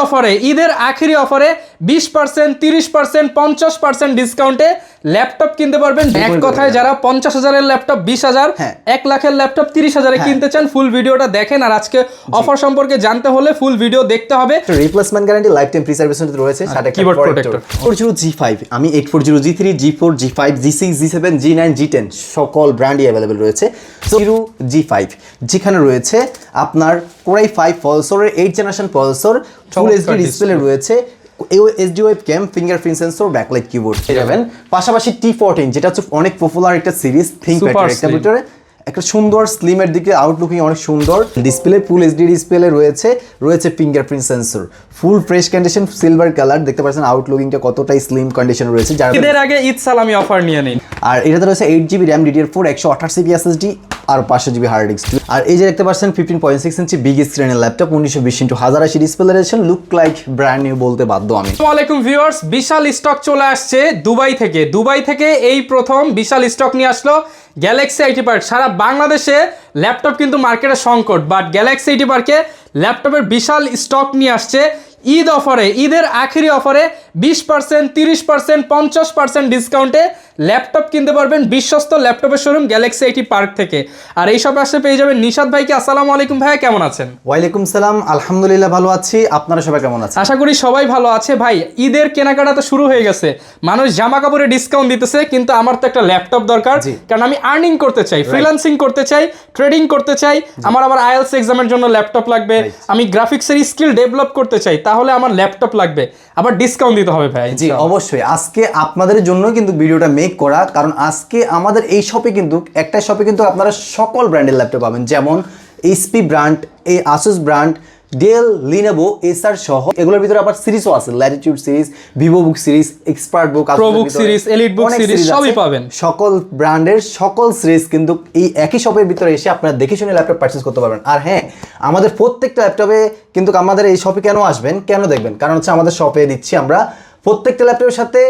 অফারে, ঈদের আখেরি অফারে 20%, 30%, 50% ডিসকাউন্টে ল্যাপটপ কিনতে পারবেন। এক কথায় যারা 50,000-এর ল্যাপটপ 20,000, 1 লাখের ল্যাপটপ 30,000-এ কিনতে চান, ফুল ভিডিওটা দেখেন। আর আজকে অফার সম্পর্কে জানতে হলে ফুল ভিডিও দেখতে হবে। Replacement guarantee, life time free service রয়েছে, সাথে কিবোর্ড প্রোটেক্টর। 840 G5, আমি 840 G3, G4, G5, G6, G7, G9, G10 সকল ব্র্যান্ডই অ্যাভেলেবেল রয়েছে। সো G5 যেখানে রয়েছে আপনার Core i5 প্রসেসরের 8th generation processor, full HD display রয়েছে, SD web cam, fingerprint sensor, backlight keyboard পেয়ে যাবেন। পাশাপাশি T14 যেটা হচ্ছে অনেক পপুলার একটা সিরিজ, থিংকপ্যাড একটা ভিতরে একটা সুন্দর স্লিমের দিকে আউটলুকিং অনেক সুন্দর ডিসপ্লে, ফুল এইচডি ডিসপ্লে রয়েছে fingerprint sensor, full fresh condition, silver colour, দেখতে পাচ্ছেন আউটলুকিংটা কতটাই স্লিম কন্ডিশন রয়েছে। যারা ঈদের আগে ঈদ সালামি অফার নিয়ে নিন। আর এটাতে রয়েছে 8GB RAM, DDR4, 128GB SSD আর 500GB হার্ড ডিস্ক। আর এই যে দেখতে পাচ্ছেন 15.6 ইঞ্চি বিগ স্ক্রিনের laptop, 1920x1080 display resolution, look like brand new বলতে বাধ্য আমি। আসসালামু আলাইকুম ভিউয়ার্স, বিশাল স্টক চলে আসছে দুবাই থেকে এই প্রথম বিশাল স্টক নিয়ে আসলো গ্যালাক্সি আইটি পার্ক। সারা বাংলাদেশে ল্যাপটপ কিন্তু মার্কেটে সংকট, বাট গ্যালাক্সি আইটি পার্কে ল্যাপটপের বিশাল স্টক নিয়ে আসছে ঈদ অফারে, ঈদের আখেরি অফারে 20%, 30%, 50% ডিসকাউন্টে ল্যাপটপ কিনতে পারবেন বিশ্বস্ত ল্যাপটপের শোরুম গ্যালাক্সি আইটি পার্ক থেকে। আর এই সব আসলে পেয়ে যাবেন নিশাদ ভাইকে। আসসালামু আলাইকুম ভাইয়া, কেমন আছেন? ওয়ালাইকুম সালাম, আলহামদুলিল্লাহ ভালো আছি, আপনারা সবাই কেমন আছেন? আশা করি সবাই ভালো আছে। ভাই ঈদের কেনাকাটা তো শুরু হয়ে গেছে, মানুষ জামা কাপড়ে ডিসকাউন্ট দিতেছে, কিন্তু আমার তো একটা ল্যাপটপ দরকার, কারণ আমি আর্নিং করতে চাই, ফ্রিল্যান্সিং করতে চাই, ট্রেডিং করতে চাই, আমার আবার আইএলস এক্সামের জন্য ল্যাপটপ লাগবে, আমি গ্রাফিক্সের স্কিল ডেভেলপ করতে চাই, তাহলে আমার ল্যাপটপ লাগবে, আবার ডিসকাউন্ট দিতে হবে ভাই। জি অবশ্যই, আজকে আপনাদের জন্য কিন্তু ভিডিওটা মেক করা, কারণ আজকে আমাদের এই শপে কিন্তু একটা শপে কিন্তু আপনারা সকল ব্র্যান্ডের ল্যাপটপ পাবেন, যেমন এইচপি ব্র্যান্ড, এই ASUS brand, Dell, Lenovo, Acer সহ এগুলোর ভিতরে আবার সিরিজও আছে, Latitude series, Vivo book series, Expert book, Pro book series, Elite book series সবই পাবেন। সকল ব্র্যান্ডের সকল সিরিজ কিন্তু এই একই শপের ভিতরে এসে আপনারা দেখে শুনে ল্যাপটপ পারচেজ করতে পারবেন। আর হ্যাঁ, আমাদের প্রত্যেকটা ল্যাপটপে কিন্তু আমাদের এই শপে কেন আসবেন, কেন দেখবেন, কারণ হচ্ছে আমাদের শপে দিচ্ছি আমরা প্রত্যেকটা ল্যাপটপের সাথে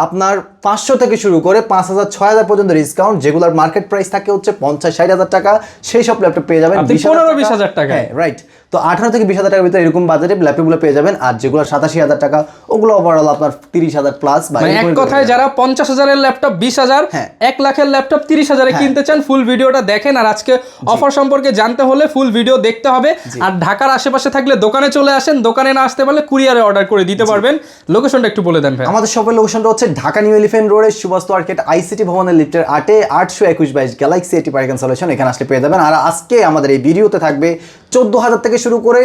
আপনার 500 থেকে শুরু করে 5,000, 6,000 পর্যন্ত ডিসকাউন্ট, যেগুলোর মার্কেট প্রাইস থাকে হচ্ছে 50-60,000 টাকা, সেই সব ল্যাপটপ পেয়ে যাবেন 15-20,000 টাকা। হ্যাঁ রাইট, তো 18 থেকে 20,000 টাকার ভিতরে এরকম বাজেটে ল্যাপটপগুলো পেয়ে যাবেন। আর যেগুলো 87,000 টাকা, ওগুলো ওভারঅল আপনার 30,000 প্লাস। এক কথায় যারা 50,000-এর ল্যাপটপ 20,000, 1 লাখের ল্যাপটপ 30,000-এ কিনতে চান, ফুল ভিডিওটা দেখেন। আর আজকে অফার সম্পর্কে জানতে হলে ফুল ভিডিও দেখতে হবে। আর ঢাকার আশেপাশে থাকলে দোকানে চলে আসেন, দোকানে না আসতে পারলে কুরিয়ারে অর্ডার করে দিতে পারবেন। লোকেশনটা একটু বলে দেন ভাই। আমাদের শপের লোকেশনটা হচ্ছে ঢাকা নিউ এলিফ্যান্ট রোডে সুবাস্তু আর্কেড, আইসিটি ভবনের লিফটের 8-এ 821-22 গ্যালাক্সি আইটি পার্ক সলিউশন, এখানে আসলে পেয়ে যাবেন। আর আজকে আমাদের এই ভিডিওতে থাকবে 14,000 থেকে শুরু করে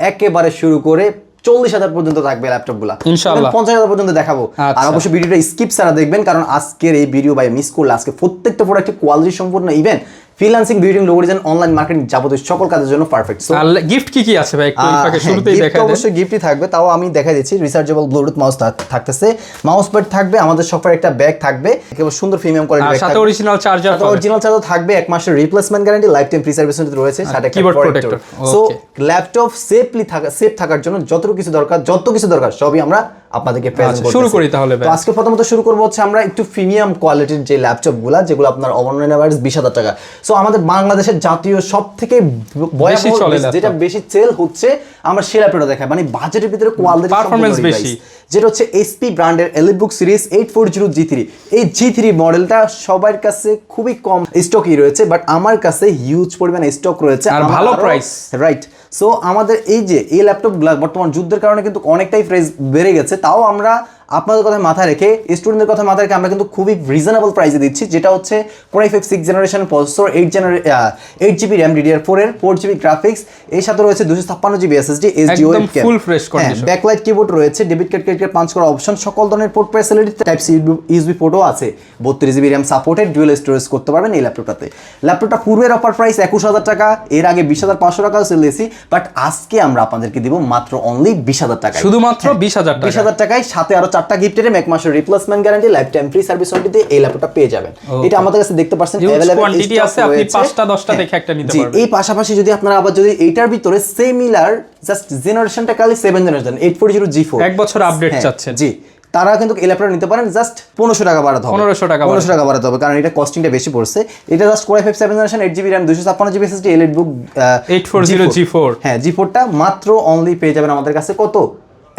একেবারে শুরু করে 40,000 পর্যন্ত থাকবে ল্যাপটপগুলো, ইনশাআল্লাহ 50,000 পর্যন্ত দেখাবো। আর অবশ্যই ভিডিওটা স্কিপ ছাড়া দেখবেন, কারণ আজকের এই ভিডিও ভাই মিস করলে আজকে প্রত্যেকটা প্রোডাক্টের কোয়ালিটি সম্পূর্ণ event freelancing, video, logo design, online marketing যাবতীয় সকল কাজের জন্য পারফেক্ট। আর গিফট কি আছে ভাই একটু ফাঁকে শুরুতেই দেখাই দেন। অবশ্যই গিফটই থাকবে, তাও আমি দেখাই দিচ্ছি। রিচার্জেবল ব্লুটুথ মাউস থাকতেছে, মাউস প্যাড থাকবে, আমাদের শপের একটা ব্যাগ থাকবে, একেবারে সুন্দর প্রিমিয়াম কোয়ালিটি ব্যাগ, সাথে অরিজিনাল চার্জার, অরিজিনাল চার্জার থাকবে, 1 মাসের replacement guarantee, life time free service রয়েছে, সাথে keyboard protector. So laptop safe থাকার জন্য যত কিছু দরকার সবই আমরা আপনাদেরকে প্রেজেন্ট করব। শুরু করি তাহলে ভাই। তো আজকে প্রথমত শুরু করব হচ্ছে আমরা একটু প্রিমিয়াম কোয়ালিটির যে ল্যাপটপগুলো, যেগুলো আপনার অনলাইন এভারেজ 20,000 টাকা। সো আমাদের বাংলাদেশের জাতীয় সবথেকে যেটা বেশি সেল হচ্ছে, আমরা সেই ল্যাপটপটা দেখাই, মানে বাজেটের ভিতরে কোয়ালিটি পারফরম্যান্স বেশি, যেটা হচ্ছে এইচপি ব্র্যান্ডের এলিট বুক সিরিজ 840 G3। এই G3 মডেলটা সবার কাছে খুবই কম স্টকই রয়েছে, বাট আমার কাছে হিউজ পরিমাণে স্টক রয়েছে আর ভালো প্রাইস, রাইট। সো আমাদের এই যে এই ল্যাপটপগুলো বর্তমান যুদ্ধের কারণে কিন্তু অনেকটাই প্রাইস বেড়ে গেছে, তাও আমরা আপনাদের কথা মাথায় রেখে, স্টুডেন্টদের কথা মাথায় রেখে আমরা কিন্তু খুবই রিজনেবল প্রাইসে দিচ্ছি, যেটা হচ্ছে Core i5 6th generation processor, 8GB RAM, DDR4 এর 4GB গ্রাফিক্স, এর সাথে রয়েছে 256GB SSD, SD web cam, full fresh condition, backlight keyboard রয়েছে, debit card, credit card punch করা অপশন, সকল ধরনের port facility, type C USB পোর্টও আছে, 32GB RAM supported, dual storage করতে পারবেন এই ল্যাপটপটাতে। ল্যাপটপটা পূর্বের অফার প্রাইস 21,000 টাকা, এর আগে 20,500 টাকাও সেল দিয়েছি, বাট আজকে আমরা আপনাদেরকে দিব মাত্র অনলি 20,000 টাকা, শুধুমাত্র 20,000 টাকায়, সাথে আরো 4টা গিফটের 1 মাসের replacement guarantee, life time free service warranty, এই ল্যাপটপটা পেয়ে যাবেন। এটা আমাদের কাছে দেখতে পাচ্ছেন अवेलेबल কোয়ান্টিটি আছে, আপনি 5টা 10টা দেখে একটা নিতে পারবেন। এই পাশাপাশি যদি আপনারা আবার যদি এইটার ভিতরে সিমিলার জাস্ট জেনারেশনটা খালি 7 জেনারেশন 840 G4 এক বছর আপডেট চাচ্ছেন, জি, তারা কিন্তু এই ল্যাপটপটা নিতে পারেন। জাস্ট 1500 টাকা বাড়াতে হবে, 1500 টাকা বাড়াতে হবে, কারণ এটা কস্টিংটা বেশি পড়ছে। এটা just Core i5 7th generation 8GB RAM, 256GB SSD, Elite book 840 G4, হ্যাঁ G4টা মাত্র অনলি পেয়ে যাবেন আমাদের কাছে কত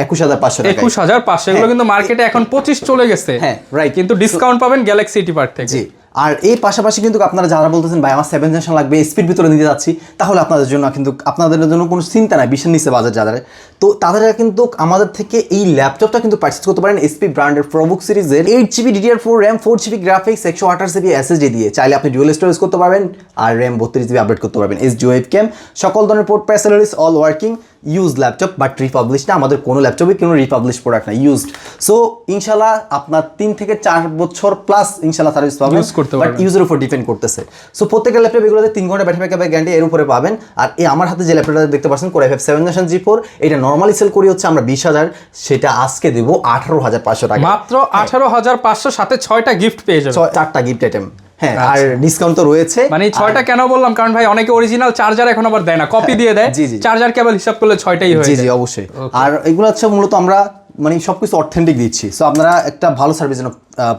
21,500 টাকা। 21,500, এগুলো কিন্তু মার্কেটে এখন 25 চলে গেছে। হ্যাঁ, রাইট। কিন্তু ডিসকাউন্ট পাবেন গ্যালাক্সি এটি পার্ক থেকে। জি, আর এই পাশাপাশি কিন্তু আপনারা যারা বলতেছেন ভাই আমার 7 জেনারেশন লাগবে, স্পিড ভিতরে নিতে যাচ্ছি, তাহলে আপনাদের জন্য কিন্তু আপনাদের জন্য কোনো চিন্তা নাই, 20 নিচে বাজার যাদের, তো তাদের কিন্তু আমাদের থেকে এই ল্যাপটপটা কিন্তু পারচেজ করতে পারেন এসপি ব্র্যান্ডের প্রোবুক সিরিজের 8GB DDR4 RAM 4GB graphics 128GB SSD দিয়ে। চাইলে আপনি ডুয়াল স্টোরেজ করতে পারবেন আর RAM 32GB আপডেট করতে পারবেন। SD ওয়েবক্যাম, সকল ধরনের পোর্ট প্যাসেলারিজ all working, use laptop but refurbish না, আমাদের কোনো ল্যাপটপে কোনো রিপাবলিশ প্রোডাক্ট না, ইউজড। সো ইনশাল্লাহ আপনার 3 থেকে 4 বছর প্লাস ইনশাল্লাহ সার্ভিস পাবেন, বাট ইউজের উপর ডিপেন্ড করতেছে। সো প্রত্যেকটা ল্যাপটপ এগুলোতে 3 ঘন্টা ব্যাটারি ব্যাকআপ গ্যারান্টি এর উপরে পাবেন। আর এই আমার হাতে যে ল্যাপটপটা দেখতে পাচ্ছেন Core i5 7 জেনারেশন G4, এটা নরমালি সেল করি হচ্ছে আমরা 20,000, সেটা আজকে দেব 18,500 টাকা, মাত্র 18,500, সাথে 6টা গিফট পেয়ে যাবেন, 4টা গিফট আইটেম। হ্যাঁ, আর ডিসকাউন্ট তো রয়েছে। মানে 6টা কেন বললাম, কারণ ভাই অনেকে অরিজিনাল চার্জার এখন আবার দেয় না, কপি দিয়ে দেয়, চার্জার কেবল হিসাব করলে 6টাই হয়ে যায়। জি জি অবশ্যই। আর এগুলো হচ্ছে মূলত আমরা মানে সবকিছু অথেন্টিক দিচ্ছি, সো আপনারা একটা ভালো সার্ভিস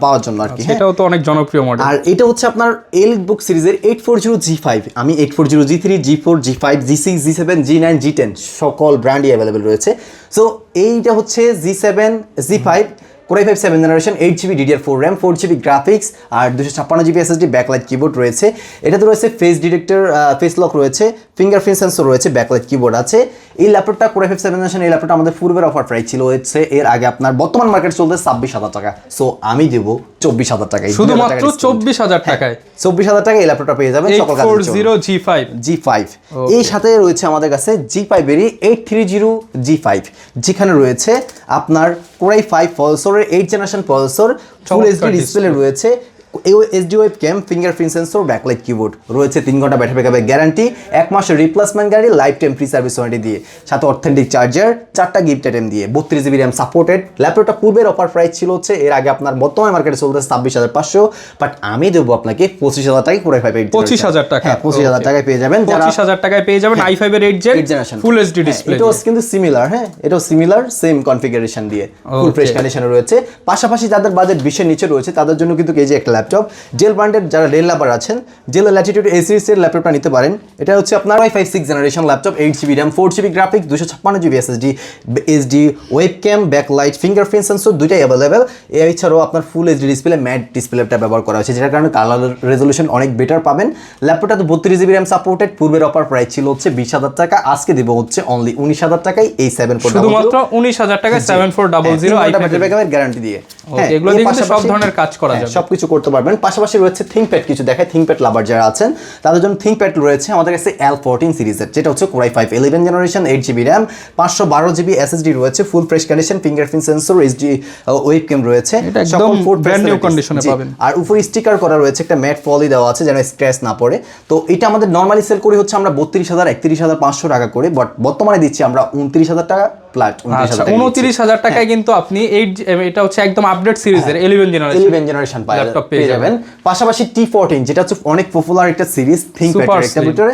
পাওয়ার জন্য আর কি। এটাও তো অনেক জনপ্রিয় মডেল। আর এটা হচ্ছে আপনার এলিটবুক সিরিজের 840 G5, আমি 840 G3 G4 G5 G6 G7 G9 G10 সকল ব্র্যান্ডই অ্যাভেলেবেল রয়েছে। সো এইটা হচ্ছে G7 G5 Core i5 7 generation 8GB DDR4 RAM 4GB graphics আর 256GB SSD ব্যাকলাইট কিবোর্ড রয়েছে। এটাতে রয়েছে ফেস ডিটেক্টর, ফেস লক রয়েছে, ফিঙ্গারপ্রিন্ট সেন্সর রয়েছে, ব্যাকলাইট কিবোর্ড আছে। এই ল্যাপটপটা Core i5 7 জেনারেশন, এই ল্যাপটপটা আমাদের পূর্বের অফার প্রাইস ছিল হচ্ছে এর আগে আপনার বর্তমান মার্কেট চলতে 26,000 টাকা, সো আমি দেব 24,000 টাকায়, শুধুমাত্র 24,000 টাকায়। 24,000 টাকায় এই ল্যাপটপটা পেয়ে যাবেন সকল কাজের জন্য। 840 G5। এই সাথে রয়েছে আমাদের কাছে G5 এরই 830 G5, যেখানে রয়েছে আপনার Core i5 প্রসেসরের 8 generation processor, full HD display রয়েছে, SD webcam, fingerprint sensor, backlight keyboard রয়েছে, 3 ঘন্টা ব্যাটারি ব্যাকআপের গ্যারান্টি, 1 মাসের replacement guarantee, life time free service warranty দিয়ে, সাথে অথেন্টিক চার্জার, 4টা গিফট আইটেম দিয়ে, 32GB RAM সাপোর্টেড। ল্যাপটপটা পূর্বের অফার প্রাইস ছিল হচ্ছে এর আগে আপনার বর্তমান মার্কেটে চলতেছে 26,500, বাট আমি দেবো আপনাকে 25,000 টাকায় Core i5 25,000 টাকা। হ্যাঁ, 25,000 টাকায় পেয়ে যাবেন। 25,000 টাকায় পেয়ে যাবেন i5 এর 8 জেনারেশন ফুল এইচডি ডিসপ্লে। এটাও কিন্তু সিমিলার, হ্যাঁ এটাও সিমিলার সেম কনফিগারেশন দিয়ে ফুল ফ্রেশ কন্ডিশনে রয়েছে। পাশাপাশি যাদের বাজেট 20 এর নিচে রয়েছে তাদের জন্য কিন্তু এই যে একটা ল্যাপটপ ডেল ব্র্যান্ডের, যারা ডেল লাভার আছেন, ডেল ল্যাটিটিউড A সিরিজ এর ল্যাপটপটা নিতে পারেন। এটা হচ্ছে আপনার i5 6 generation laptop, 8GB RAM 4GB graphics 256GB SSD, SD webcam, backlight, fingerprint sensor দুইটাই অ্যাভেলেবেল। এছাড়াও আপনার ফুল এইচডি ডিসপ্লে, ম্যাট ডিসপ্লেটা ব্যবহার করা হয়েছে, যেটার কারণে কালার রেজলিউশন অনেক বেটার পাবেন। ল্যাপটপটা তো 32GB RAM সাপোর্টেড, পূর্বের অফার প্রাইস ছিল হচ্ছে 20,000 টাকা, আজকে দিব হচ্ছে অনলি 19,000 টাকায় এই 7400, শুধুমাত্র 19,000 টাকায় 7400 i5 ব্যাটারি ব্যাকআপের গ্যারান্টি দিয়ে। হ্যাঁ, এগুলো দিয়ে কিন্তু সব ধরনের কাজ করা যাবে, সবকিছু করতে পারবেন। পাশাপাশি রয়েছে থিংকপ্যাড, কিছু দেখায় থিংকপ্যাড লাভার যারা আছেন তাদের জন্য থিংকপ্যাড রয়েছে আমাদের কাছে L14 সিরিজের, যেটা হচ্ছে Core i5 11 generation 8GB RAM 512GB SSD রয়েছে, ফুল fresh condition, fingerprint sensor, SD webcam রয়েছে, একদম ব্র্যান্ড নিউ কন্ডিশনে পাবেন। আর উপরে স্টিকার করা রয়েছে, একটা ম্যাট পলি দেওয়া আছে যেন স্ক্র্যাচ না পড়ে। তো এটা আমাদের নরমালি সেল করি হচ্ছে আমরা 32,000 31,500 টাকা করে, বাট বর্তমানে দিচ্ছি আমরা 29,000 টাকা ফ্ল্যাট। 29,000 টাকায় কিন্তু আপনি এটা হচ্ছে একদম আপডেট সিরিজের 11 জেনারেশন ল্যাপটপ পেয়ে যাবেন। পাশাপাশি T14, যেটা হচ্ছে অনেক পপুলার একটা সিরিজ থিংকপ্যাড, একটা ভিতরে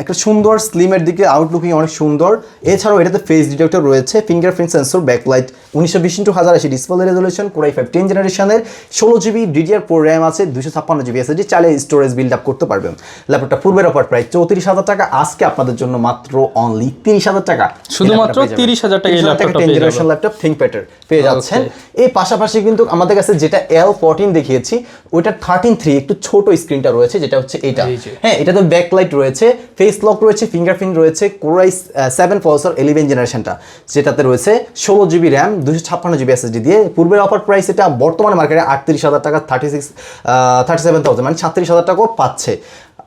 একটা সুন্দর স্লিমের দিকে আউটলুকিং অনেক সুন্দর। এছাড়াও এটাতে ফেস ডিটেক্টর রয়েছে, fingerprint sensor, backlight, 1920x1080 display resolution, Core i5 10 জেনারেশনের 16GB DDR4 RAM আছে, 256GB SSD, চাইলে স্টোরেজ বিল্ড আপ করতে পারবেন। ল্যাপটপটা পূর্বের অফার প্রাইস 34,000 টাকা, আজকে আপনাদের জন্য মাত্র অনলি 30,000 টাকা, শুধুমাত্র 30,000 টাকা এই ল্যাপটপটা 10 জেনারেশন ল্যাপটপ থিংকপ্যাডের পেয়ে যাচ্ছেন। এই পাশাপাশি কিন্তু আমাদের কাছে যেটা L14 দেখিয়েছি ওইটা 13.3 একটু ছোট স্ক্রিনটা রয়েছে, যেটা হচ্ছে এটা। হ্যাঁ, এটাতে ব্যাকলাইট রয়েছে, ফেস লক রয়েছে, ফিঙ্গারপ্রিন্ট রয়েছে, Core i7 প্রসেসর 11 জেনারেশনটা, যেটাতে রয়েছে 16GB RAM 256GB SSD দিয়ে। পূর্বের অফার প্রাইস এটা বর্তমানে মার্কেটে 38,000 টাকা, 37,000 মানে 36,000 টাকাও পাচ্ছে।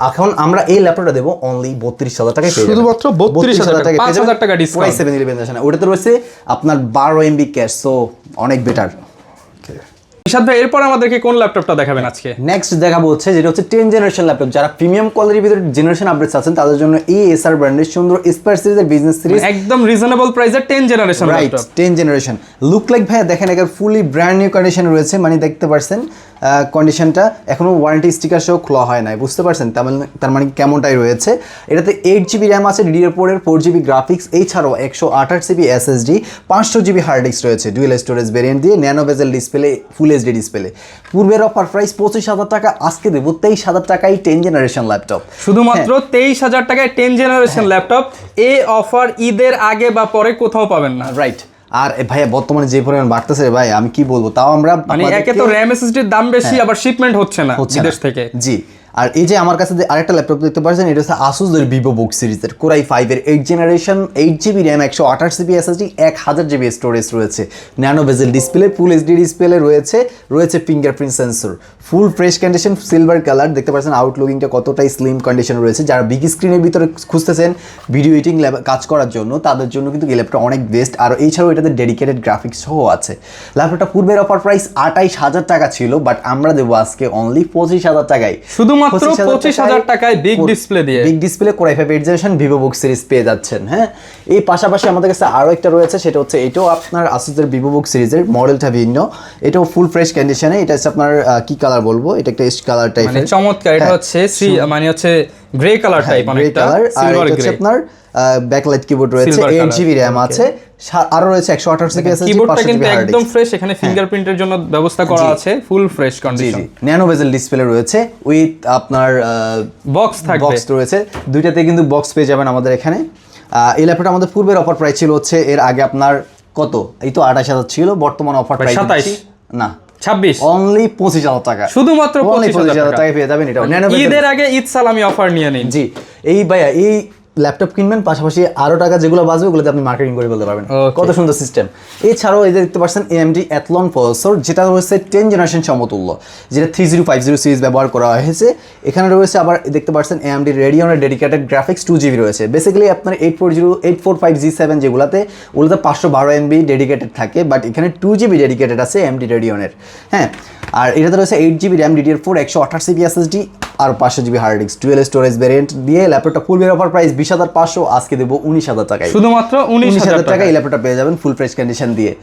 এখন আমরা এই ল্যাপটপটা দেবো অনলি 32,000 টাকায়, শুধুমাত্র 32,000 টাকা, 5,000 টাকা ডিসকাউন্ট। Core i7 11 জেনারেশন, ওটাতে রয়েছে আপনার 12 MB ক্যাশ, সো অনেক বেটার। নিশাদ ভাই, এরপর আমাদেরকে কোন ল্যাপটপটা দেখাবেন আজকে? নেক্সট দেখাবো হচ্ছে যেটা হচ্ছে 10 জেনারেশন ল্যাপটপ, যারা প্রিমিয়াম কোয়ালিটির ভিতরে জেনারেশন আপডেটস আছেন তাদের জন্য এই এসআর ব্র্যান্ডের সুন্দর স্পার সিরিজের বিজনেস সিরিজ, একদম রিজনেবল প্রাইসে 10 generation right. 10 generation look like ভাইয়া দেখেন একেবারে ফুলি ব্র্যান্ড নিউ কন্ডিশন রয়েছে, মানে দেখতে পারছেন কন্ডিশনটা এখনো ওয়ারেন্টি স্টিকার সহ খোলা হয় নাই, বুঝতে পারছেন তার মানে কেমনটাই রয়েছে। এটাতে 8GB RAM আছে, DDR4 এর 4GB গ্রাফিক্স, এছাড়াও 128GB SSD, 500GB hard disk রয়েছে, ডুয়েল স্টোরেজ ভেরিয়েন্ট দিয়ে, nano bezel display, full HD display. পূর্বের অফার প্রাইস 25,000 টাকা, আজকে দেবো 23,000 টাকায় 10 জেনারেশন ল্যাপটপ, শুধুমাত্র 23,000 টাকায় 10 জেনারেশন ল্যাপটপ। এই অফার ঈদের আগে বা পরে কোথাও পাবেন না, রাইট। আর ভাইয়া বর্তমানে যে পরিমাণ বাড়তেছে ভাই আমি কি বলবো, তাও আমরা মানে একে তো RAM SSD-র দাম বেশি, আবার শিপমেন্ট হচ্ছে না বিদেশ থেকে। জি, আর এই যে আমার কাছে যে আরেকটা ল্যাপটপ দেখতে পাচ্ছেন, এটা হচ্ছে Asus এর VivoBook সিরিজের Core i5 এর 8 generation 8GB RAM 128GB SSD 1000GB storage রয়েছে, nano bezel display, full HD display রয়েছে fingerprint sensor, full fresh condition, silver colour দেখতে পাচ্ছেন। আউটলুকিংটা কতটাই স্লিম কন্ডিশন রয়েছে। যারা বিগ স্ক্রিনের ভিতরে খুঁজতেছেন ভিডিও এডিটিং কাজ করার জন্য, তাদের জন্য কিন্তু এই ল্যাপটপ অনেক বেস্ট। আর এছাড়াও এটাতে ডেডিকেটেড গ্রাফিক্স সহ আছে। ল্যাপটপটা পূর্বের অফার প্রাইস 28000 টাকা ছিল, বাট আমরা দেবো আজকে অনলি 25000 টাকায়, শুধুমাত্র 25000 টাকায় বিগ ডিসপ্লে দিয়ে। Big display Core i5 8 generation VivoBook series পেয়ে যাচ্ছেন। হ্যাঁ, এই পাশাপাশি আমাদের কাছে আরো একটা রয়েছে, সেটা হচ্ছে এটাও আপনার Asus এর VivoBook সিরিজের, মডেলটা ভিন্ন, এটাও ফুল ফ্রেশ কন্ডিশনে। এটা হচ্ছে আপনার কি কালার বলবো, এটা একটা এশ কালার টাইপের, মানে চমৎকার। এটা হচ্ছে মানে হচ্ছে গ্রে কালার টাইপ, অনেকটা সিলভার গ্রে। আপনার ব্যাকলাইট কিবোর্ড রয়েছে, 8GB RAM আছে, আরো রয়েছে 128GB SSD, কিবোর্ডটা কিন্তু একদম ফ্রেশ, এখানে ফিঙ্গারপ্রিন্টের জন্য ব্যবস্থা করা আছে, ফুল fresh condition. Nano bezel display রয়েছে উইথ আপনার বক্স থাকবে, বক্স রয়েছে, দুইটাতে কিন্তু বক্স পেয়ে যাবেন আমাদের এখানে। এই ল্যাপটপটা আমাদের পূর্বের অফার প্রাইস ছিল হচ্ছে, এর আগে আপনার কত, এই তো 28000 ছিল, বর্তমান অফার প্রাইস 27 না 26, অনলি 25000 টাকা, শুধুমাত্র 25000 টাকায় পেয়ে যাবেন। এটা ঈদের আগে ঈদ সালামি অফার নিয়ে নিন। জি, এই ভাইয়া এই ল্যাপটপ কিনবেন, পাশাপাশি আরো টাকা যেগুলো বাঁচবে ওগুলোতে আপনি মার্কেটিং করে ফেলতে পারবেন। কত সুন্দর সিস্টেম। এছাড়াও এই যে দেখতে পাচ্ছেন AMD Athlon প্রসেসর, যেটা হচ্ছে 10 জেনারেশন সমতুল্য, যেটা 3050 সিরিজ ব্যবহার করা হয়েছে। এখানে রয়েছে আবার দেখতে পাচ্ছেন AMD Radeon-এর ডেডিকেটেড গ্রাফিক্স 2GB রয়েছে। বেসিক্যালি আপনার 845G7 যেগুলাতে, ওগুলোতে 512 MB ডেডিকেটেড থাকে, বাট এখানে 2GB ডেডিকেটেড আছে AMD Radeon-এর। হ্যাঁ, আর এটাতে রয়েছে 8GB RAM DDR4 128GB SSD আর 500GB hard disk, dual storage variant দিয়ে ল্যাপটপটা পূর্বের অফার প্রাইস 20500, আজকে দেবো 19000 টাকায়, শুধুমাত্র 19000 টাকায় এই ল্যাপটপটা পেয়ে যাবেন ফুল ফ্রেশ কন্ডিশন দিয়ে।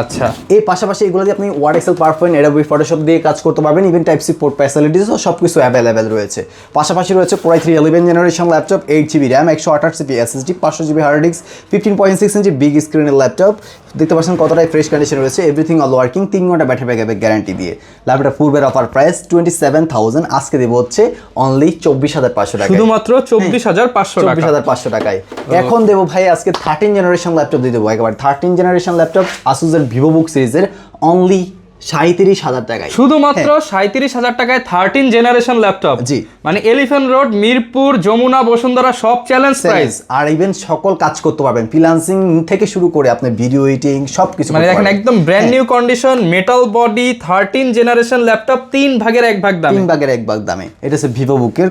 আচ্ছা, এই পাশাপাশি এগুলো দিয়ে আপনি Word, Excel, PowerPoint, Adobe Photoshop দিয়ে কাজ করতে পারবেন। ইভেন টাইপ সি পোর্ট ফ্যাসিলিটিসও সবকিছু অ্যাভেলেবেল রয়েছে। পাশাপাশি রয়েছে Core i3 11 generation laptop, 8GB RAM 128GB SSD 500GB hard ডিস্ক, 15.6 ইঞ্চি বিগ স্ক্রিনের ল্যাপটপ। দেখতে পাচ্ছেন কতটাই ফ্রেশ কন্ডিশন রয়েছে, এভরিথিং অল ওয়ার্কিং, 3 ঘন্টা ব্যাটারি ব্যাকআপের গ্যারান্টি দিয়ে। ল্যাপটপটা পূর্বের অফার প্রাইস 27000, আজকে দেবো হচ্ছে অনলি 24500 টাকা, শুধুমাত্র 24500 টাকা, 24500 টাকায়। এখন দেবো ভাই আজকে 13 জেনারেশন ল্যাপটপ দিয়ে দেবো একেবারে 13 জেনারেশন ল্যাপটপ Asus এর VivoBook সিরিজের অনলি 37000 টাকায়, শুধুমাত্র 37000 টাকায় 13 জেনারেশন ল্যাপটপ। জি, মানে এলিফ্যান্ট রোড, মিরপুর, যমুনা, বসুন্ধরা সব চ্যালেঞ্জ প্রাইস। আর ইভেন সকল কাজ করতে পারবেন, ফ্রিল্যান্সিং থেকে শুরু করে আপনি ভিডিও এডিটিং সবকিছু, মানে দেখেন একদম brand new condition, metal body, 13 generation laptop, 3 ভাগের 1 ভাগ দামে, 3 ভাগের 1 ভাগ দামে। এটা হচ্ছে VivoBook এর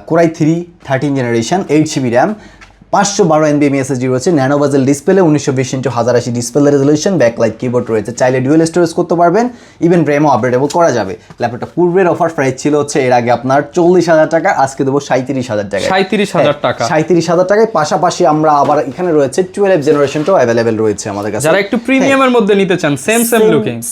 Core i3 13 generation 8GB RAM 512 NVMe SSD রয়েছে, nano bezel display, 1920x1080 display resolution, backlight keyboard রয়েছে, চাইলে ডুয়েল স্টোরেজ করতে পারবেন, ইভেন র্যামও আপগ্রেডেবল করা যাবে। ল্যাপটপটা পূর্বের অফার প্রাইস ছিল হচ্ছে এর আগে আপনার 40000 টাকা, আজকে দেবো 37000 টাকা, 37000 টাকা, 37000 টাকায়। পাশাপাশি আমরা আবার এখানে রয়েছে 12 জেনারেশনটাও অ্যাভেলেবেল রয়েছে আমাদের কাছে, যারা একটু প্রিমিয়ামের মধ্যে নিতে চান,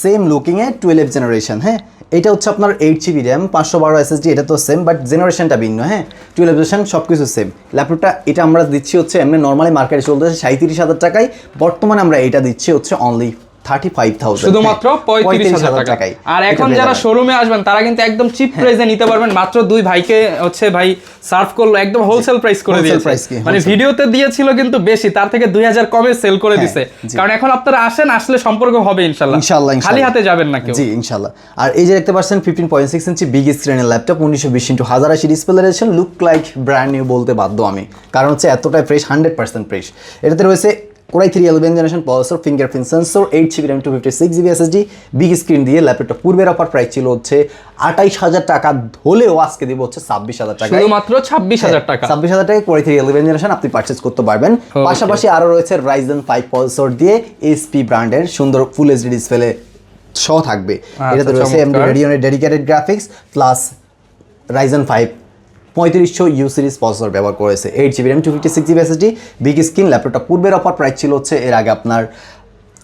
সেম লুকিং এ 12 জেনারেশন। হ্যাঁ, এটা হচ্ছে আপনার 8GB RAM 512 SSD, এটা তো সেম, বাট জেনারেশনটা ভিন্ন। হ্যাঁ, 12 জেনারেশন সবকিছু সেম। ল্যাপটপটা এটা আমরা দিচ্ছি হচ্ছে এমনি নর্মালি মার্কেটে চলতেছে 37000 টাকায়, বর্তমানে আমরা এটা দিচ্ছি হচ্ছে অনলি 35000, শুধুমাত্র 35000 টাকায়। আর এখন যারা শোরুমে আসবেন তারা কিন্তু একদম চিপ প্রাইসে নিতে পারবেন। মাত্র দুই ভাইকে হচ্ছে ভাই সার্ভ করলো, একদম হোলসেল প্রাইস করে দিয়েছে। মানে ভিডিওতে দিয়েছিল কিন্তু বেশি, তার থেকে 2000 কমে সেল করে দিছে। কারণ এখন আপনারা আসলে সম্পর্ক হবে ইনশাআল্লাহ, খালি হাতে যাবেন না কেউ। জি ইনশাআল্লাহ। আর এই যে দেখতে পাচ্ছেন 15.6 ইঞ্চি বিগ স্ক্রিনের ল্যাপটপ, 1920x1080 ডিসপ্লে রয়েছে, লুক লাইক ব্র্যান্ড নিউ বলতে বাধ্য আমি, কারণ হচ্ছে এতটাই ফ্রেশ, 100% ফ্রেশ। এটাতে রয়েছে Core i3 11 generation processor, fingerprint sensor, 8GB RAM 256GB SSD, big screen দিয়ে। ল্যাপটপটা পূর্বের অফার প্রাইস ছিল হচ্ছে 28000 টাকা, হলেও আজকে দিব হচ্ছে 26000 টাকা, শুধুমাত্র 26000 টাকা, 26000 টাকায় Core i3 11 জেনারেশন আপনি পারচেজ করতে পারবেন। পাশাপাশি আরো রয়েছে Ryzen 5 প্রসেসর দিয়ে HP ব্র্যান্ডের সুন্দর ফুল এইচডি ডিসপ্লে সহ থাকবে। এটাতে রয়েছে AMD Radeon-এর dedicated graphics plus Ryzen 5 3500 series processor ব্যবহার করেছে, 8GB RAM 256GB SSD, big screen. ল্যাপটপটা পূর্বের অফার প্রাইস ছিল হচ্ছে এর আগে আপনার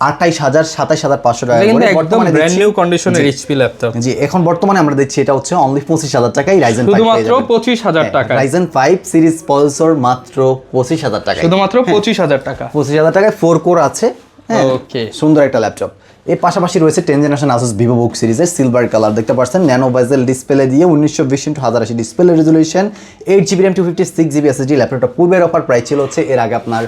27500 টাকা, কিন্তু একদম ব্র্যান্ড নিউ কন্ডিশনের HP ল্যাপটপ। জি, এখন বর্তমানে আমরা দিচ্ছি এটা হচ্ছে অনলি 25000 টাকায়, Ryzen 5 শুধুমাত্র 25000 টাকা, Ryzen 5 সিরিজ প্রসেসর মাত্র 25000 টাকা, শুধুমাত্র 25000 টাকা, 25000 টাকায় 4 কোর আছে। হ্যাঁ, ওকে, সুন্দর একটা ল্যাপটপ। এর পাশাপাশি রয়েছে 10 জেনারেশন Asus VivoBook সিরিজের সিলভার কালার, দেখতে পাচ্ছেন ন্যানো বেজেল ডিসপ্লে দিয়ে, 1920x1080 display resolution, 8GB RAM 256GB SSD। ল্যাপটপটা পূর্বের অফার প্রাইস ছিল হচ্ছে এর আগে আপনার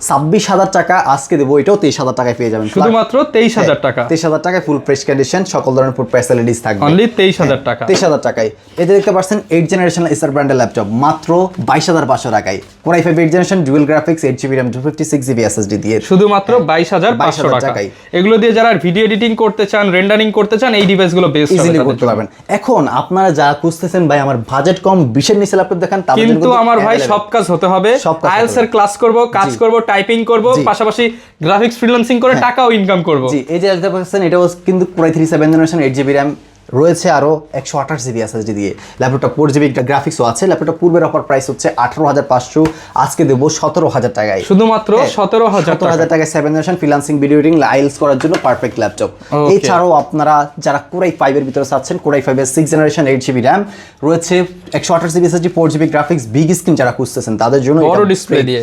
26,000 টাকা, আজকে দেবো এটাও 23,000 টাকায় পেয়ে যাবেন, শুধুমাত্র 23,000 টাকা। 23,000 টাকায় ফুল ফ্রেশ কন্ডিশন, সকল ধরনের ফুড ফ্যাসিলিটিস থাকবে অনলি 23,000 টাকা। 23,000 টাকায়। এতে দেখতে পাচ্ছেন 8 জেনারেশন এসার ব্র্যান্ডের ল্যাপটপ মাত্র 22,500 টাকায়। Core i5 8 generation dual graphics 8GB RAM 256GB SSD দিয়ে শুধুমাত্র 22,500 টাকা। টাকায়। এগুলো দিয়ে যারা ভিডিও এডিটিং করতে চান, রেন্ডারিং করতে চান, এই ডিভাইসগুলো বেস্ট ইজিলি করতে পারবেন। এখন আপনারা যারা খুঁজতেছেন ভাই আমার বাজেট কম 20 এর নিচে ল্যাপটপ দেখান, তাদের জন্য কিন্তু আমার ভাই সব কাজ হতে হবে। আইএলটিএস এর ক্লাস করব, কাজ করব, টাইপিং করব, পাশাপাশি গ্রাফিক্স ফ্রিল্যান্সিং করে টাকাও ইনকাম করব। জি, এই যে দেখতে পাচ্ছেন এটাও কিন্তু Core i3 7 generation 8GB RAM রয়েছে, আরো 128GB SSD দিয়ে। ল্যাপটপটা 4GB গ্রাফিক্সও আছে। ল্যাপটপটা পূর্বের অফার প্রাইস হচ্ছে 18,500, আজকে দেবো 17,000 টাকায়। শুধুমাত্র 17,000 টাকায় 7 generation freelancing video editing IELTS করার জন্য পারফেক্ট ল্যাপটপ। এছাড়াও আপনারা যারা Core i5 এর ভিতরে চাচ্ছেন, Core i5 এর 6 জেনারেশন 8GB RAM রয়েছে, 128GB SSD 4GB graphics, big screen যারা খুঁজতেছেন তাদের জন্য বড় ডিসপ্লে দিয়ে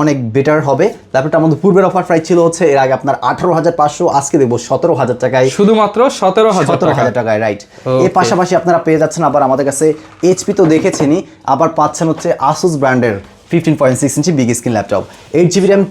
অনেক বেটার হবে। ল্যাপটপটা আমাদের পূর্বের অফার প্রাইস ছিল হচ্ছে এর আগে আপনার 18,500, আজকে দেবো 17,000 টাকায়, শুধুমাত্র 17,000 টাকায়, রাইট। এর পাশাপাশি আপনারা পেয়ে যাচ্ছেন আবার আমাদের কাছে এইচপি তো দেখেছেনই, আবার পাচ্ছেন হচ্ছে আসুস ব্র্যান্ডের 15.6 inch big screen laptop, 8GB RAM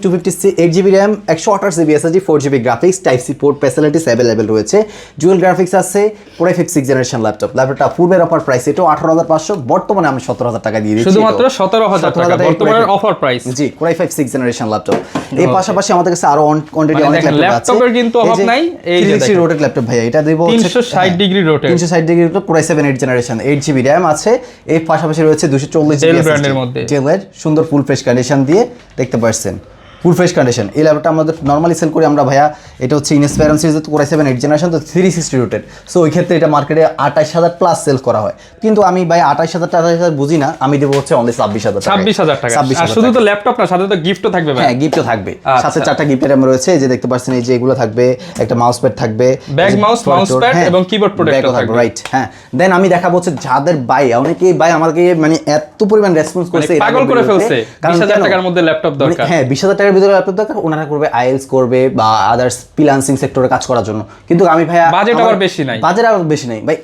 8GB RAM 128GB SSD 4GB graphics, type C port facilities available রয়েছে, ডুয়াল গ্রাফিক্স আছে, Core i5 6 জেনারেশন ল্যাপটপ। ল্যাপটপটা পূর্বের অফার প্রাইস এটাও 18,500, বর্তমানে আমি 17,000 টাকা দিয়ে দিচ্ছি, শুধুমাত্র 17,000 টাকা বর্তমানে অফার প্রাইস। জি, Core i5 6 জেনারেশন ল্যাপটপ। এই পাশাপাশি আমাদের কাছে আরো কোয়ান্টিটি অনেক ল্যাপটপ আছে, ল্যাপটপের কিন্তু অভাব নাই। এই যে 360 রোটেট ল্যাপটপ ভাই, এটা দেব 360 degree rotate, 360 degree rotate, Core i7 8 generation 8GB RAM আছে। এর পাশাপাশি রয়েছে 240GB ডেল ব্র্যান্ডের মধ্যে, ডেলের সুন্দর ফুল ফ্রেশ কন্ডিশন দিয়ে দেখতে পাচ্ছেন, ফুল ফ্রেশ কন্ডিশন। এই ল্যাপটপটা আমাদের নরমালি সেল করি আমরা ভাইয়া, এটা হচ্ছে ইনস্পায়ারেন্স সিরিজ Core i7 8 জেনারেশন, তো 360 রোটেট। সো ওই ক্ষেত্রে এটা মার্কেটে 28,000 প্লাস সেল করা হয়, কিন্তু আমি ভাই 28,000 বুঝি না, আমি দেবো হচ্ছে অনলি 26,000 টাকা। আর শুধু তো ল্যাপটপ না, সাথে তো গিফটও থাকবে ভাই। হ্যাঁ, গিফটও থাকবে, সাথে 4টা গিফটের আইটেম রয়েছে। এই যে দেখতে পাচ্ছেন, এই যে এগুলো থাকবে, একটা মাউস প্যাড থাকবে, ব্যাক মাউস প্যাড এবং কিবোর্ড প্রোটেক্টর থাকবে, রাইট। হ্যাঁ, দেন আমি দেখাবো হচ্ছে যাদের ভাই অনেকেই ভাই আমাকে মানে এত পরিমাণ রেসপন্স করছে, পাগল করে ফেলছে, 20,000 টাকার মধ্যে ল্যাপটপ দরকার। হ্যাঁ, 20,000 টাকার ভিতরে ল্যাপটপ দরকার, ওনারা করবে আইএলটিএস করবে বা আদার্স ফ্রিল্যান্সিং সেক্টরে কাজ করার জন্য। কিন্তু আমি ভাইয়া বাজেট আবার বেশি নাই, বাজেট আবার বেশি নাই ভাই,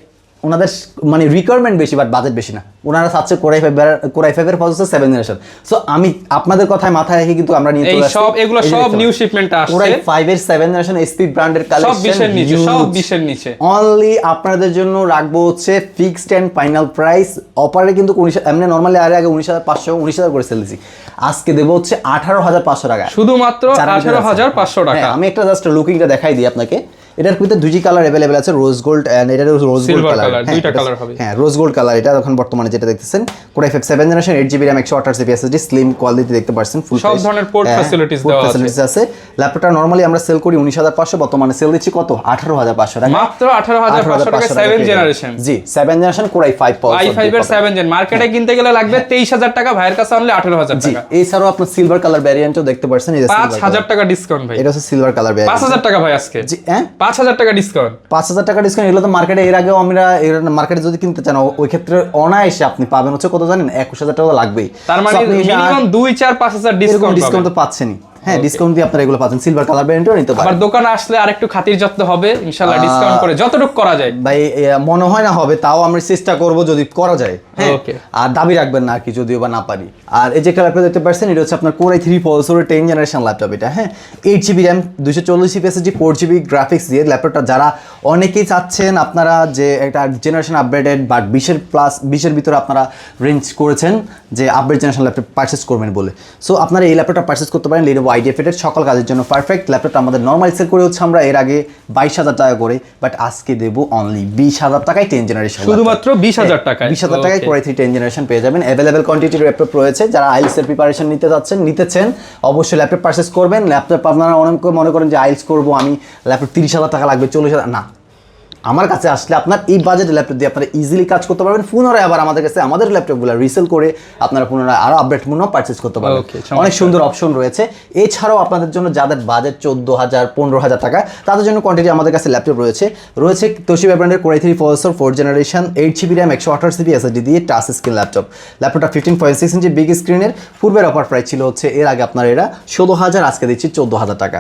ওনাদের মানে রিকোয়ারমেন্ট বেশি বাট বাজেট বেশি না। ওনারা চাচ্ছে Core i5 এর প্রসেসর 7 জেনারেশন। সো আমি আপনাদের কথায় মাথায় রেখে কিন্তু আমরা নিয়ে চলে আসছি, এগুলো সব নিউ শিপমেন্ট আসছে। Core i5 এর 7 জেনারেশন এসপি ব্র্যান্ডের কালেকশন সব 20 এর নিচে, সব 20 এর নিচে। অনলি আপনাদের জন্য রাখবো হচ্ছে ফিক্সড এন্ড ফাইনাল প্রাইস। অফারে কিন্তু 19 এমনি নরমালি আগে 19,500 19,000 করে সেল দিছি, আজকে দেব হচ্ছে 18,500 টাকা, শুধুমাত্র 18,500 টাকা। আমি একটা জাস্ট লুকিংটা দেখাই দিই আপনাকে। এটার ভিতরে 2G কালার अवेलेबल আছে, রোজ গোল্ড এন্ড এটা রোজ গোল্ড কালার, দুইটা কালার হবে। হ্যাঁ, রোজ গোল্ড কালার এটা এখন বর্তমানে যেটা দেখতেছেন। Core i5 7 generation 8GB RAM 128GB SSD slim quality দেখতে পাচ্ছেন, ফুল সব ধরনের পোর্ট ফ্যাসিলিটিস দেওয়া আছে। ল্যাপটপটা নরমালি আমরা সেল করি 19,500, বর্তমানে সেল দিচ্ছি কত 18,500 টাকা, মাত্র 18,500 টাকা 7 জেনারেশন। জি, 7 জেনারেশন Core i5 এর 7 জেন মার্কেটে কিনতে গেলে লাগবে 23,000 টাকা, ভাইয়ের কাছে অনলি 18,000 টাকা। এছাড়াও আপনি সিলভার কালার ভ্যারিয়েন্টও দেখতে পাচ্ছেন, এই যে 5,000 টাকা ডিসকাউন্ট ভাই, এটা হচ্ছে সিলভার কালার ভ্যারিয়েন্ট, 5,000 টাকা ভাই আজকে। জি, হ্যাঁ 5,000 টাকা ডিসকাউন্ট, 5,000 টাকা ডিসকাউন্ট। এগুলো তো মার্কেটে এর আগেও আমরা মার্কেটে যদি কিনতে চান ওই ক্ষেত্রে অনায়াসে আপনি পাবেন হচ্ছে কত জানেন, 21,000 টাকা লাগবেই। তার মানে মিনিমাম 2-4-5,000 ডিসকাউন্ট তো পাচ্ছেনই। হ্যাঁ, ডিসকাউন্ট দিয়ে আপনারা এগুলো পাচ্ছেন, সিলভার কালার ভ্যারিয়েন্টও নিতে পারেন। আবার দোকানে আসলে আরেকটু খাতির যত্ন হবে ইনশাআল্লাহ, ডিসকাউন্ট করে যতটুকু করা যায় ভাই, মনে হয় না হবে, তাও আমরা চেষ্টা করব যদি করা যায়। হ্যাঁ, আর দাবি রাখবেন না আর কি, যদিও বা না পারি। আর এই যে একটা ল্যাপটপ দেখতে পাচ্ছেন, এটা হচ্ছে আপনার Core i3 প্রসেসরের 10 জেনারেশন ল্যাপটপ এটা। হ্যাঁ, 8GB RAM 240GB SSD 4GB graphics দিয়ে ল্যাপটপটা যারা অনেকেই চাচ্ছেন আপনারা যে একটা জেনারেশন আপগ্রেডেড বাট 20 ভিতরে আপনারা রেঞ্জ করেছেন যে আপগ্রেড জেনারেশন ল্যাপটপ পারচেজ করবেন বলে। সো আপনারা এই ল্যাপটপটা পারচেজ করতে পারেন, Lenovo IdeaPad এর সকল কাজের জন্য পারফেক্ট। ল্যাপটপটা আমাদের নরমাল সেল করে হচ্ছে আমরা এর আগে 22,000 টাকা করে, বাট আজকে দেব অনলি 20,000 টাকায় 10 জেনারেশন, শুধুমাত্র 20,000 টাকায়। 20,000 টাকায় Core i3 10 জেনারেশন পেয়ে যাবেন। অ্যাভেলেবল কোয়ান্টিটির ল্যাপটপ রয়েছে, যারা আইএলটিএস এর প্রিপারেশন নিতেছেন অবশ্যই ল্যাপটপ পারচেজ করবেন। ল্যাপটপ আপনারা অনেকে মনে করেন যে আইএলটিএস করবো আমি, ল্যাপটপ 30,000 টাকা লাগবে, 40,000, না। আমার কাছে আসলে আপনার এই বাজেটের ল্যাপটপ দিয়ে আপনারা ইজিলি কাজ করতে পারবেন। পুনরায় আবার আমাদের কাছে আমাদের ল্যাপটপগুলো রিসেল করে আপনারা পুনরায় আরো আপডেট মূল্য পারচেজ করতে পারবেন। অনেক সুন্দর অপশন রয়েছে। এছাড়াও আপনাদের জন্য যাদের বাজেট 14,000 15,000 টাকা, তাদের জন্য কোয়ান্টিটি আমাদের কাছে ল্যাপটপ রয়েছে তোশিবা ব্র্যান্ডের Core i3 processor 4 generation 8GB RAM 128GB SSD দিয়ে টাচ স্ক্রিন ল্যাপটপটা 15.6 ইঞ্চি বিগ স্ক্রিনের। পূর্বের অফার প্রাইস ছিল হচ্ছে এর আগে আপনার এরা 16,000, আজকে দিচ্ছি 14,000 টাকা,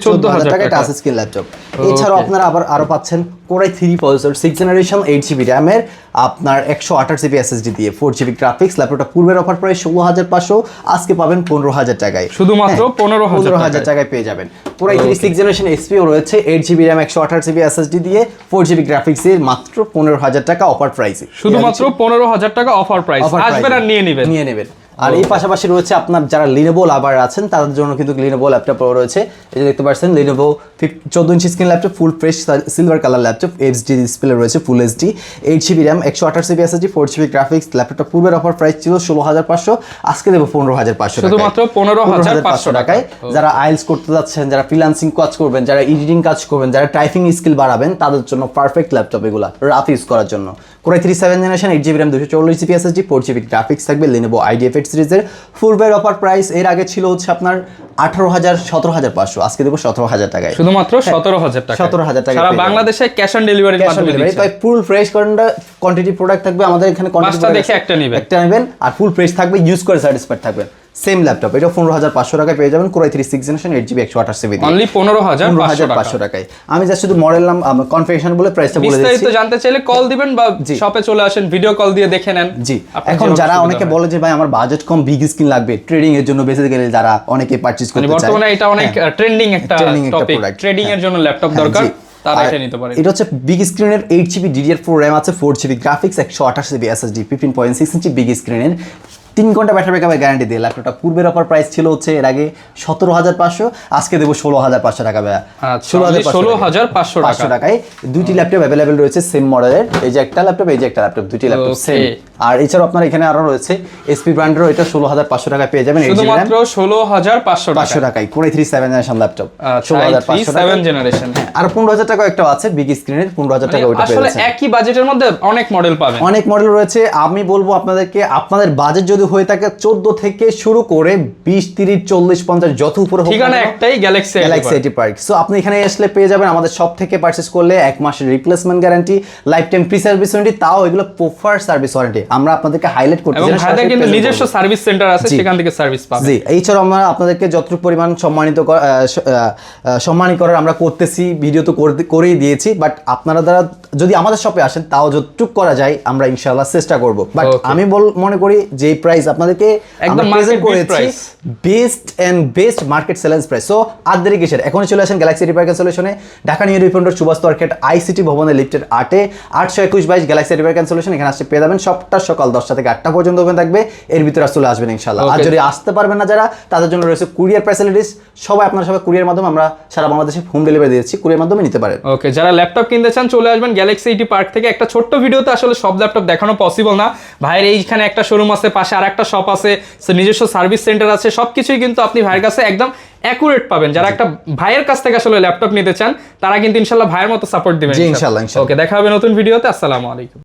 14,000 টাকা টাচ স্ক্রিন ল্যাপটপ। এছাড়াও আপনারা আবার আরো পাচ্ছেন পাচ্ছেন কোরাই 3 প্রসেসর 6 জেনারেশন 8GB র্যামের আপনার 128GB SSD দিয়ে 4GB গ্রাফিক্স। ল্যাপটপটা পূর্বের অফার প্রাইস 16,500, আজকে পাবেন 15,000 টাকায়, শুধুমাত্র 15,000 টাকায় পেয়ে যাবেন। কোরাই 3 6 জেনারেশন XPও রয়েছে 8GB র্যাম 128GB SSD দিয়ে 4GB গ্রাফিক্স এর মাত্র 15,000 টাকা অফার প্রাইসে, শুধুমাত্র 15,000 টাকা অফার প্রাইস। আসবেন আর নিয়ে নেবেন। আর এই পাশাপাশি রয়েছে আপনার যারা লিনোভো লাভার আছেন তাদের জন্য কিন্তু লিনোভো ল্যাপটপ রয়েছে। এই যে দেখতে পাচ্ছেন Lenovo 14 inch screen laptop, full fresh silver colour laptop, HD display রয়েছে, full HD, 8GB RAM 128GB SSD, 4GB graphics. ল্যাপটপটা পূর্বের অফার প্রাইস ছিল 16,500, আজকে দেবো 15,500 টাকায়, শুধুমাত্র 15,500 টাকায়। যারা আইএলস করতে যাচ্ছেন, যারা ফ্রিল্যান্সিং কাজ করবেন, যারা এডিটিং কাজ করবেন, যারা টাইপিং স্কিল বাড়াবেন, তাদের জন্য পারফেক্ট ল্যাপটপ এগুলা রাফ ইউজ করার জন্য। Core i 3 7 generation 8GB RAM 240GB SSD, 4GB graphics থাকবে। লিনোভো IdeaPad সিরিজের ফুলবের অফার প্রাইস এর আগে ছিল হচ্ছে আপনার 18,000 17,500, আজকে দেবো 17,000 টাকায়, শুধুমাত্র 17,000 টাকা। 17,000 টাকা সারা বাংলাদেশে ক্যাশ অন ডেলিভারির মাধ্যমে দিচ্ছি। তাই ফুল ফ্রেশ কোয়ান্টিটি প্রোডাক্ট থাকবে আমাদের এখানে, পাঁচটা দেখে একটা নেবেন আর ফুল ফ্রেশ থাকবে, ইউজ করে স্যাটিসফাইড থাকবেন। সেম ল্যাপটপ এটা 15,500 টাকায় পেয়ে যাবেন। Core i 3 6 generation 8GB 128GB only 15,500 টাকায়। আমি জাস্ট শুধু মডেল নাম কনফিগারেশন বলে প্রাইসটা বলে দিচ্ছি। বিস্তারিত জানতে চাইলে কল দিবেন বা শপে চলে আসেন, ভিডিও কল দিয়ে দেখে নেন। জি, এখন যারা অনেকে বলে যে ভাই আমার বাজেট কম, বিগ স্ক্রিন লাগবে ট্রেডিং এর জন্য, বেসিক্যালি যারা অনেকে পারচেজ করতে চায়, বর্তমানে এটা অনেক ট্রেন্ডিং একটা টপিক, ট্রেডিং এর জন্য ল্যাপটপ দরকার, তারা এটা নিতে পারে। এটা হচ্ছে বিগ স্ক্রিনের 8GB DDR4 RAM আছে, 4GB graphics, 128GB SSD, 15.6 inch big স্ক্রিনের, 3 ঘন্টা ব্যাটারি ব্যাকআপের গ্যারান্টি দিয়ে ল্যাপটপটা পূর্বের অফার প্রাইস ছিল হচ্ছে এর আগে 17,500, আজকে দেবো 16,500 টাকা ভাইয়া। 16,500 টাকায় দুইটি ল্যাপটপ অ্যাভেলেবেল রয়েছে সেম মডেলের। এই যে একটা ল্যাপটপ, এই যে একটা ল্যাপটপ, দুইটি ল্যাপটপ সেম। আর এছাড়াও আপনার এখানে আরো রয়েছে SP ব্র্যান্ডেরও, এটা 16,500 টাকায় পেয়ে যাবেন, শুধুমাত্র 16,500 টাকায়। Core i 3 7 generation laptop 16,500 7 generation. আর 15,000 টাকা একটা আছে বিগ স্ক্রিনের, 15,000 টাকা ওটা পেয়ে যাচ্ছেন। আসলে একই বাজেটের মধ্যে অনেক মডেল পাবেন, অনেক মডেল রয়েছে। আমি বলবো আপনাদেরকে, আপনাদের বাজেট যদি হয়ে থাকে 14 থেকে শুরু করে 20 30 40 50 যত উপরে হোক, ঠিকানা একটাই, গ্যালাক্সি আইটি পার্ক। সো আপনি এখানে আসলে পেয়ে যাবেন আমাদের সব থেকে পারচেজ করলে 1 মাসের replacement guarantee, life time free service warranty, তাও এগুলো প্রিফার সার্ভিস ওয়ারেন্টি আমরা আপনাদেরকে হাইলাইট করতে চাই। এবং ভাইদের কিন্তু নিজস্ব সার্ভিস সেন্টার আছে, সেখান থেকে সার্ভিস পাবেন। জি, এইছাড়াও আমরা আপনাদেরকে যতটুকু পরিমাণ সম্মানিত করার আমরা করতেছি, ভিডিও তো করেই দিয়েছি, বাট আপনারা দ্বারা যদি আমাদের শপে আসেন তাও যতটুকু করা যায় আমরা ইনশাআল্লাহ চেষ্টা করব। বাট আমি মনে করি যে প্রাইস আপনাদেরকে একদম প্রেজেন্ট করেছি বেস্ট মার্কেট সেলেন্স প্রাইস। সো আর দেরি কিসের, এখনই চলে আসেন গ্যালাক্সি আইটি পার্ক সলিউশনে, ঢাকা নিউ রিপন্ডর সুভাষ মার্কেট ICT ভবনের লিফটের 8-এ 821-22 গ্যালাক্সি আইটি পার্ক সলিউশন। এখানে আসতে পেয়ে যাবেন, সবটা সকাল 10টা থেকে 8টা পর্যন্ত ওপেন থাকবে, এর ভিতরে চলে আসবেন ইনশাআল্লাহ। আর যদি আসতে পারবেন না যারা, তাদের জন্য রয়েছে কুরিয়ার ফ্যাসিলিটিস। আপনারা সবাই কুরিয়ার মাধ্যমে আমরা সারা বাংলাদেশে হোম ডেলিভারি দিচ্ছি, কুরিয়ার মাধ্যমে নিতে পারেন। ওকে, যারা ল্যাপটপ কিনতে চান চলে আসবেন গ্যালাক্সি আইটি পার্ক থেকে। একটা ছোট্ট ভিডিওতে আসলে সব ল্যাপটপ দেখানো পসিবল না। ভাইয়ের এইখানে একটা শোরুম আছে, পাশে আর একটা শপ আছে, নিজস্ব সার্ভিস সেন্টার আছে, সবকিছুই কিন্তু আপনি ভাইয়ের কাছে একদম অ্যাকুরেট পাবেন। যারা একটা ভাইয়ের কাছ থেকে আসলে ল্যাপটপ নিতে চান, তারা কিন্তু ইনশাআল্লাহ ভাইয়ের মতো সাপোর্ট দিবেন ইনশাআল্লাহ। ওকে, দেখা হবে নতুন ভিডিওতে। আসসালামু আলাইকুম।